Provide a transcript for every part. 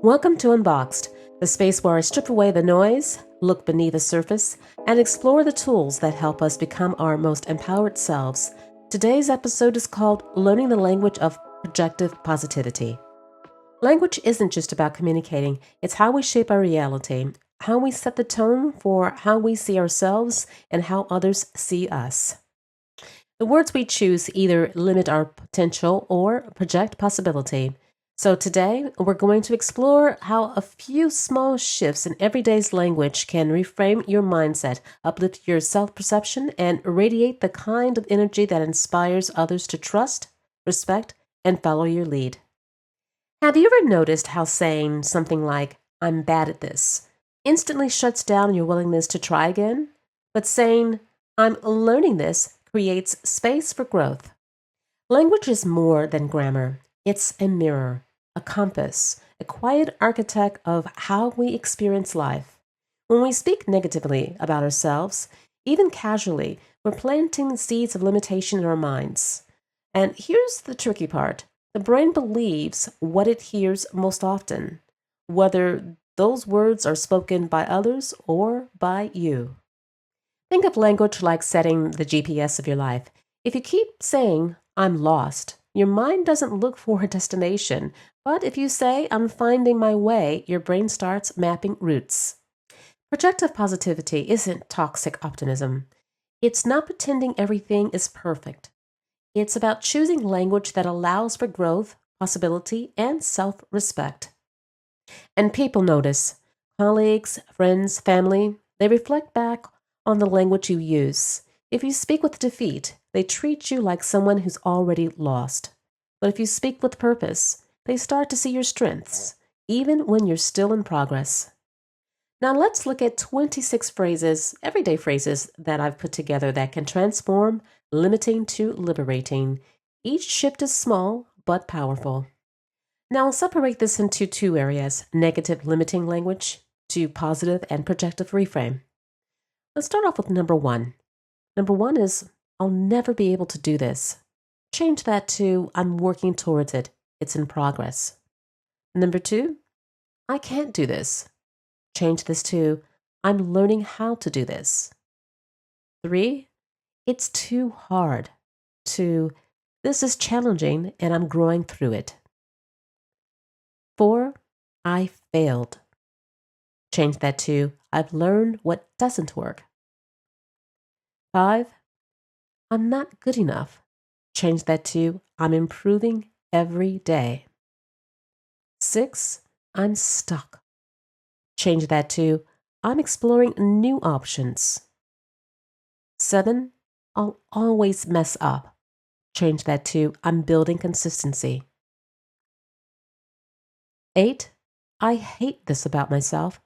Welcome to Unboxed, the space where I strip away the noise, look beneath the surface, and explore the tools that help us become our most empowered selves. Today's episode is called Learning the Language of Projective Positivity. Language isn't just about communicating, it's how we shape our reality, how we set the tone for how we see ourselves, and how others see us. The words we choose either limit our potential or project possibility. So today, we're going to explore how a few small shifts in everyday's language can reframe your mindset, uplift your self-perception, and radiate the kind of energy that inspires others to trust, respect, and follow your lead. Have you ever noticed how saying something like, "I'm bad at this," instantly shuts down your willingness to try again? But saying, "I'm learning this," creates space for growth. Language is more than grammar. It's a mirror, a compass, a quiet architect of how we experience life. When we speak negatively about ourselves, even casually, we're planting seeds of limitation in our minds. And here's the tricky part. The brain believes what it hears most often, whether those words are spoken by others or by you. Think of language like setting the GPS of your life. If you keep saying, "I'm lost," your mind doesn't look for a destination. But if you say, "I'm finding my way," your brain starts mapping routes. Projective positivity isn't toxic optimism. It's not pretending everything is perfect. It's about choosing language that allows for growth, possibility, and self-respect. And people notice. Colleagues, friends, family, they reflect back on the language you use. If you speak with defeat, they treat you like someone who's already lost. But if you speak with purpose, they start to see your strengths, even when you're still in progress. Now let's look at 26 phrases, everyday phrases that I've put together that can transform limiting to liberating. Each shift is small but powerful. Now I'll separate this into two areas: negative limiting language to positive and projective reframe. Let's start off with number one. Number one is, "I'll never be able to do this." Change that to, "I'm working towards it. It's in progress." Number two, "I can't do this." Change this to, "I'm learning how to do this." Three, "It's too hard." To, "This is challenging and I'm growing through it." Four, "I failed." Change that to, "I've learned what doesn't work." Five, "I'm not good enough." Change that to, "I'm improving every day." Six, "I'm stuck." Change that to, "I'm exploring new options." Seven, "I'll always mess up." Change that to, "I'm building consistency." Eight, "I hate this about myself."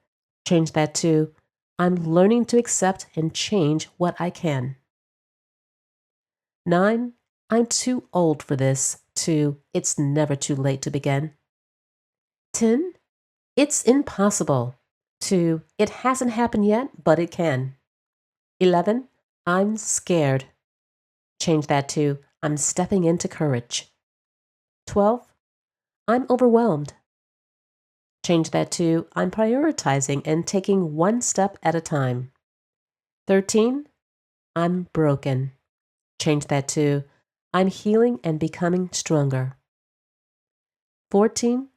Change that to, "I'm learning to accept and change what I can." Nine, "I'm too old for this." To, "It's never too late to begin." 10, "It's impossible." To, "It hasn't happened yet, but it can." 11, "I'm scared." Change that to, "I'm stepping into courage." 12, "I'm overwhelmed." Change that to, "I'm prioritizing and taking one step at a time." 13, "I'm broken." Change that to, "I'm healing and becoming stronger." 14,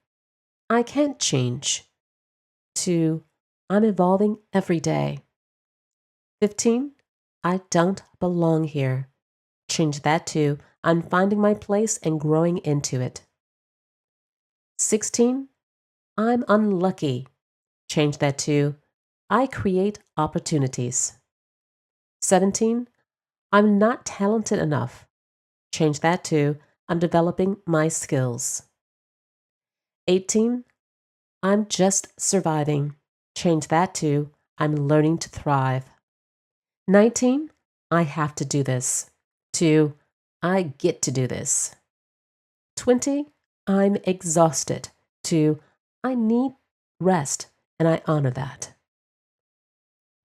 "I can't change." To, "I'm evolving every day." 15, "I don't belong here." Change that to, "I'm finding my place and growing into it." 16, "I'm unlucky." Change that to, "I create opportunities." 17, "I'm not talented enough." Change that to, "I'm developing my skills." 18, "I'm just surviving." Change that to, "I'm learning to thrive." 19, "I have to do this." To, "I get to do this." 20, "I'm exhausted." To, "I need rest and I honor that."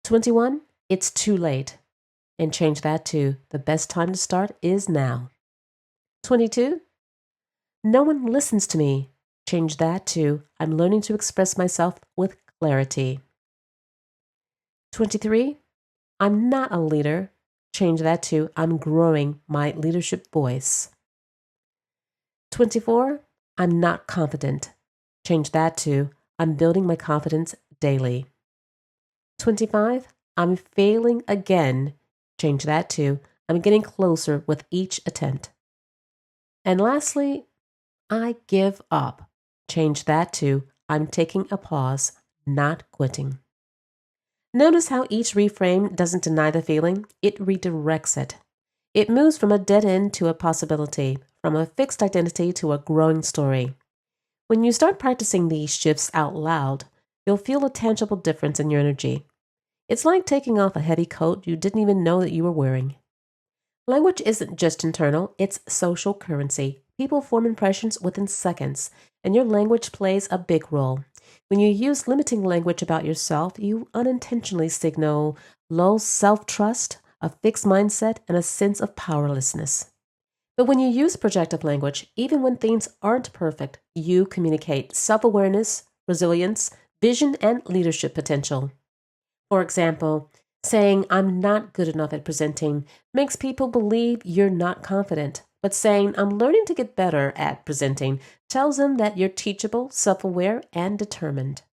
21, "It's too late." And change that to, "The best time to start is now." 22, "No one listens to me." Change that to I'm learning to express myself with clarity. 23. I'm not a leader. Change that to I'm growing my leadership voice. 24. I'm not confident. Change that to I'm building my confidence daily. 25. I'm failing again. Change that to I'm getting closer with each attempt. And lastly, I give up. Change that to I'm taking a pause, not quitting. Notice how each reframe doesn't deny the feeling, it redirects it. It moves from a dead end to a possibility, from a fixed identity to a growing story. When you start practicing these shifts out loud, you'll feel a tangible difference in your energy. It's like taking off a heavy coat you didn't even know that you were wearing. Language isn't just internal, it's social currency. People form impressions within seconds, and your language plays a big role. When you use limiting language about yourself, you unintentionally signal low self-trust, a fixed mindset, and a sense of powerlessness. But when you use projective language, even when things aren't perfect, you communicate self-awareness, resilience, vision, and leadership potential. For example, saying, I'm not good enough at presenting makes people believe you're not confident. But saying, I'm learning to get better at presenting tells them that you're teachable, self-aware, and determined.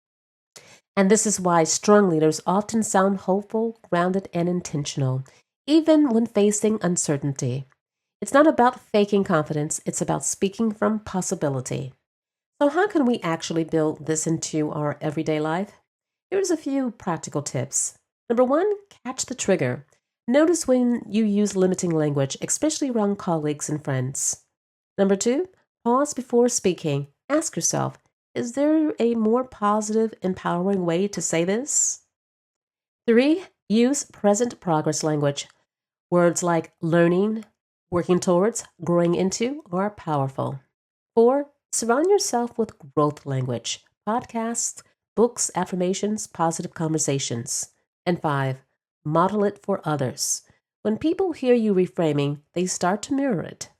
And this is why strong leaders often sound hopeful, grounded, and intentional, even when facing uncertainty. It's not about faking confidence, it's about speaking from possibility. So how can we actually build this into our everyday life? Here's a few practical tips. Number 1, catch the trigger. Notice when you use limiting language, especially around colleagues and friends. Number 2, pause before speaking. Ask yourself, is there a more positive, empowering way to say this? 3, use present progress language. Words like learning, working towards, growing into are powerful. 4, surround yourself with growth language, podcasts, books, affirmations, positive conversations. And 5, model it for others. When people hear you reframing, they start to mirror it.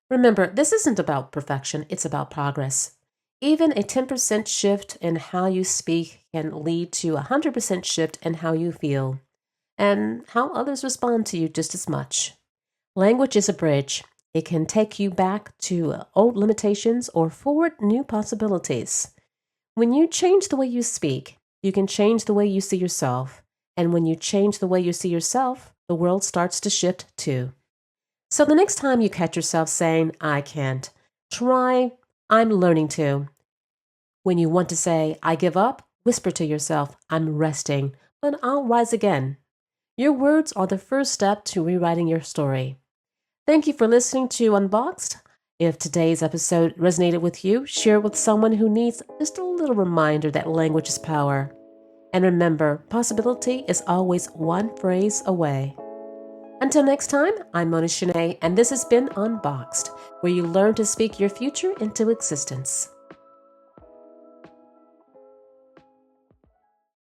Remember, this isn't about perfection, it's about progress. Even a 10% shift in how you speak can lead to a 100% shift in how you feel and how others respond to you just as much. Language is a bridge. It can take you back to old limitations or forward new possibilities. When you change the way you speak, you can change the way you see yourself. And when you change the way you see yourself, the world starts to shift too. So the next time you catch yourself saying, I can't, try, I'm learning to. When you want to say, I give up, whisper to yourself, I'm resting, but I'll rise again. Your words are the first step to rewriting your story. Thank you for listening to Unboxed. If today's episode resonated with you, share it with someone who needs just a little reminder that language is power. And remember, possibility is always one phrase away. Until next time, I'm Mona Shanae, and this has been Unboxed, where you learn to speak your future into existence.